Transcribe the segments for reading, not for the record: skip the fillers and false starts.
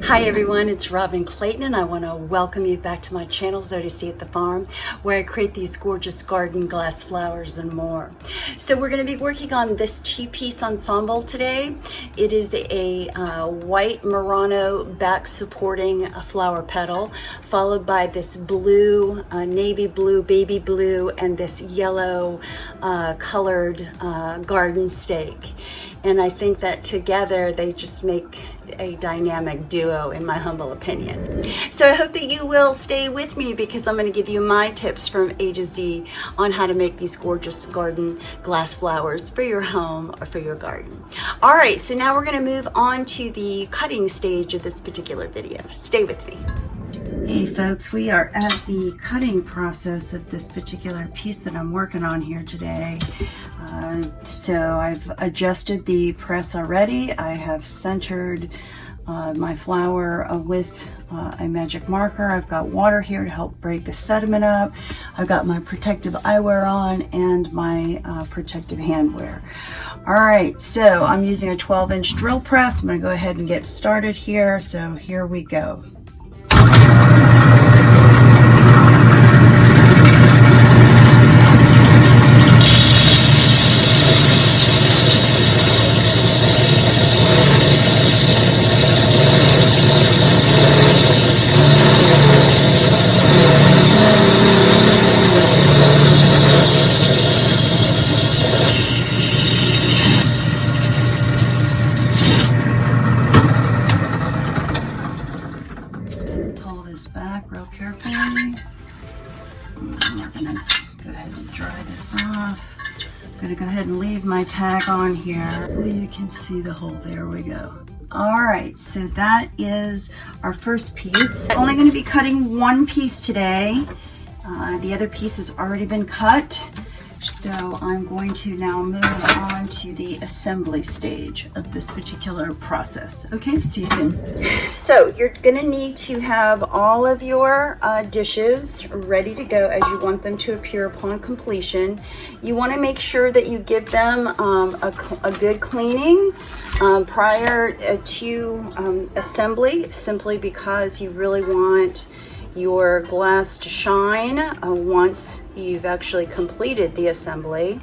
Hi everyone, it's Robin Clayton and I want to welcome you back to my channel, Zodicatthefarm, where I create these gorgeous garden glass flowers and more. So we're going to be working on this two-piece ensemble today. It is a white Murano back supporting flower petal, followed by this blue, navy blue, baby blue, and this yellow colored garden stake. And I think that together they just make a dynamic duo, in my humble opinion. So I hope that you will stay with me because I'm going to give you my tips from A to Z on how to make these gorgeous garden glass flowers for your home or for your garden. All right, so now we're going to move on to the cutting stage of this particular video. Stay with me. Hey folks, we are at the cutting process of this particular piece that I'm working on here today. So I've adjusted the press already. I have centered my flower with a magic marker. I've got water here to help break the sediment up. I've got my protective eyewear on and my protective handwear. All right, so I'm using a 12-inch drill press. I'm going to go ahead and get started here. So here we go. Pull this back real carefully. I'm gonna go ahead and dry this off. I'm gonna go ahead and leave my tag on here. You can see the hole. There we go. All right, so that is our first piece. I'm only going to be cutting one piece today. The other piece has already been cut. So I'm going to now move on to the assembly stage of this particular process. Okay, see you soon. So you're gonna need to have all of your dishes ready to go as you want them to appear upon completion. You wanna make sure that you give them a good cleaning prior to assembly, simply because you really want your glass to shine once you've actually completed the assembly.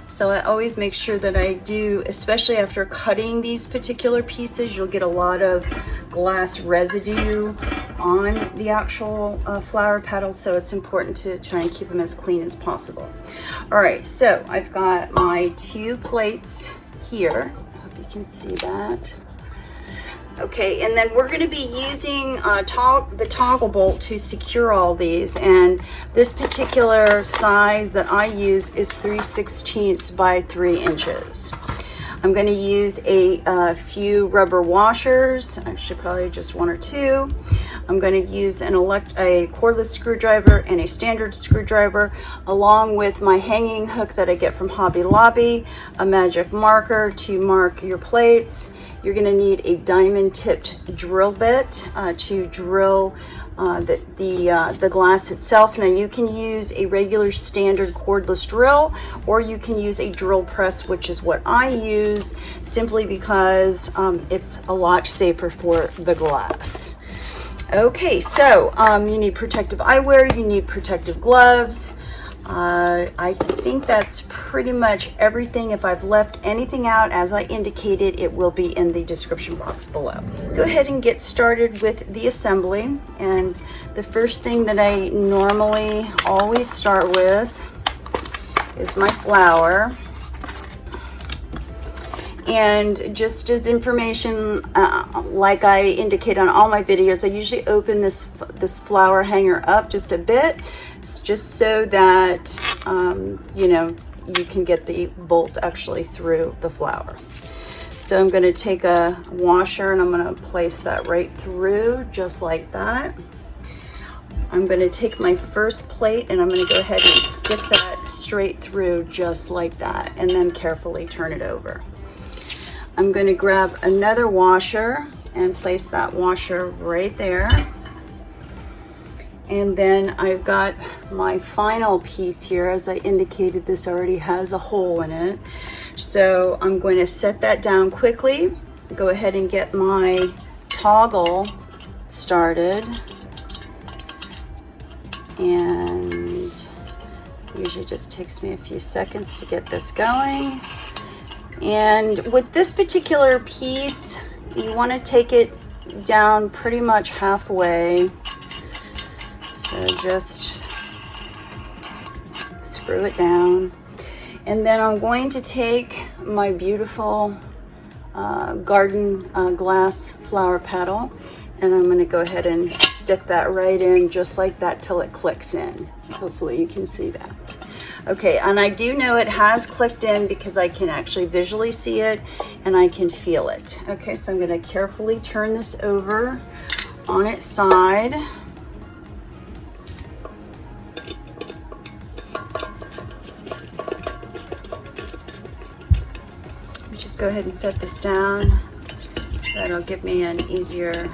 So I always make sure that I do, especially after cutting these particular pieces, you'll get a lot of glass residue on the actual flower petals, so it's important to try and keep them as clean as possible. All right, so I've got my two plates here. I hope you can see that. Okay, and then we're going to be using the toggle bolt to secure all these, and this particular size that I use is 3/16 by 3 inches. I'm going to use a few rubber washers, actually probably just one or two. I'm going to use a cordless screwdriver and a standard screwdriver, along with my hanging hook that I get from Hobby Lobby, a magic marker to mark your plates. You're going to need a diamond tipped drill bit to drill the glass itself. Now you can use a regular standard cordless drill, or you can use a drill press, which is what I use, simply because it's a lot safer for the glass. Okay, so you need protective eyewear, you need protective gloves. I think that's pretty much everything. If I've left anything out, as I indicated, it will be in the description box below. Let's go ahead and get started with the assembly. And the first thing that I normally always start with is my flower. And just as information, like I indicate on all my videos, I usually open this flower hanger up just a bit, just so that you know, you can get the bolt actually through the flower. So I'm going to take a washer and I'm going to place that right through, just like that. I'm going to take my first plate and I'm going to go ahead and stick that straight through, just like that, and then carefully turn it over. I'm going to grab another washer and place that washer right there. And then I've got my final piece here. As I indicated, this already has a hole in it. So I'm going to set that down quickly, go ahead and get my toggle started, and usually just takes me a few seconds to get this going. And with this particular piece, you want to take it down pretty much halfway. So just screw it down. And then I'm going to take my beautiful garden glass flower petal, and I'm going to go ahead and stick that right in just like that till it clicks in. Hopefully you can see that. Okay, and I do know it has clicked in because I can actually visually see it and I can feel it. Okay, so I'm going to carefully turn this over on its side. Just go ahead and set this down. That'll give me an easier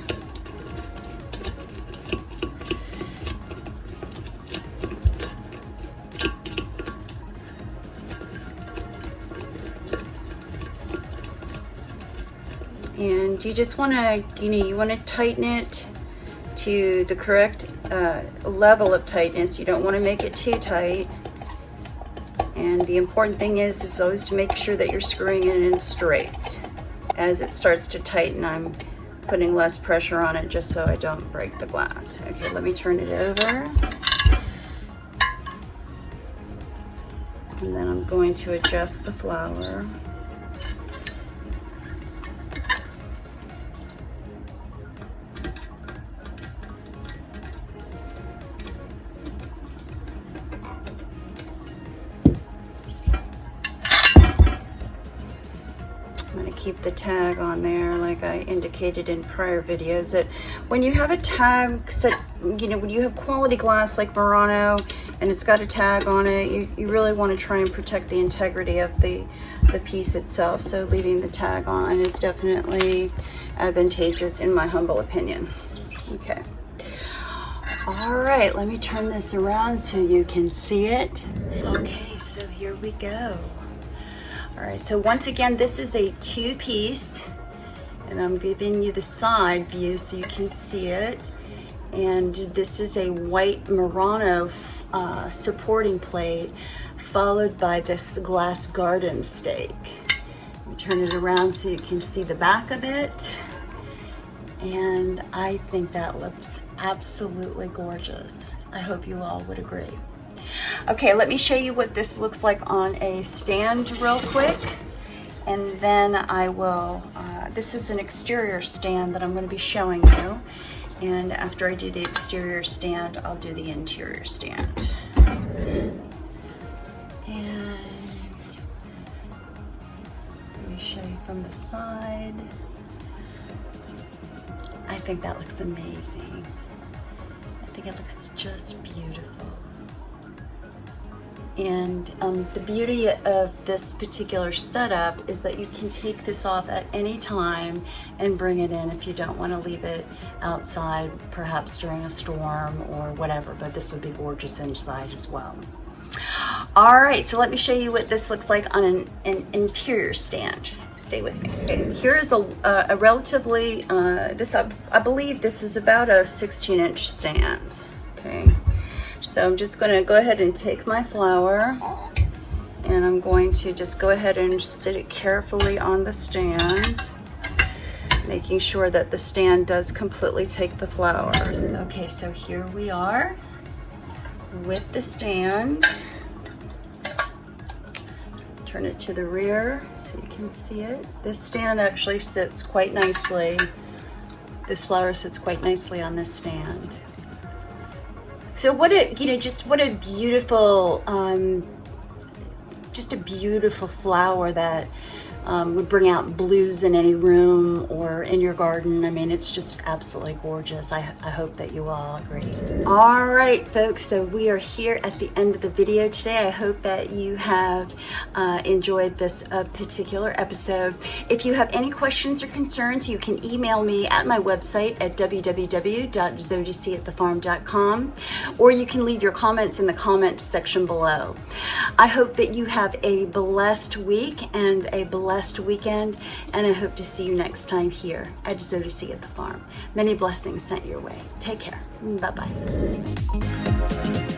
and you just want to, you want to tighten it to the correct level of tightness. You don't want to make it too tight. And the important thing is always to make sure that you're screwing it in straight. As it starts to tighten, I'm putting less pressure on it just so I don't break the glass. Okay, let me turn it over. And then I'm going to adjust the flower. Keep the tag on there like I indicated in prior videos, that when you have a tag set, when you have quality glass like Murano and it's got a tag on it, you really want to try and protect the integrity of the piece itself. So leaving the tag on is definitely advantageous in my humble opinion. Okay. All right, let me turn this around so you can see it. Okay, so here we go. All right, so once again, this is a 2-piece, and I'm giving you the side view so you can see it. And this is a white Murano supporting plate, followed by this glass garden stake. Let me turn it around so you can see the back of it. And I think that looks absolutely gorgeous. I hope you all would agree. Okay, let me show you what this looks like on a stand real quick, and then I will, this is an exterior stand that I'm going to be showing you, and after I do the exterior stand, I'll do the interior stand. And let me show you from the side. I think that looks amazing. I think it looks just beautiful. And the beauty of this particular setup is that you can take this off at any time and bring it in if you don't want to leave it outside, perhaps during a storm or whatever, but this would be gorgeous inside as well. All right, so let me show you what this looks like on an interior stand. Stay with me. Okay, here is a relatively, I believe this is about a 16-inch stand, okay? So I'm just going to go ahead and take my flower, and I'm going to just go ahead and sit it carefully on the stand, making sure that the stand does completely take the flowers. Okay, so here we are with the stand. Turn it to the rear so you can see it. This stand actually sits quite nicely. This flower sits quite nicely on this stand. So what a, just what a beautiful, just a beautiful flower that would bring out blues in any room or in your garden. I mean, it's just absolutely gorgeous. I hope that you all agree. All right, folks, so we are here at the end of the video today. I hope that you have enjoyed this particular episode. If you have any questions or concerns, you can email me at my website at www.zodicatthefarm.com, or you can leave your comments in the comment section below. I hope that you have a blessed week and a blessed blessed weekend, and I hope to see you next time here at Zodicatthefarm at the farm. Many blessings sent your way. Take care. Bye-bye.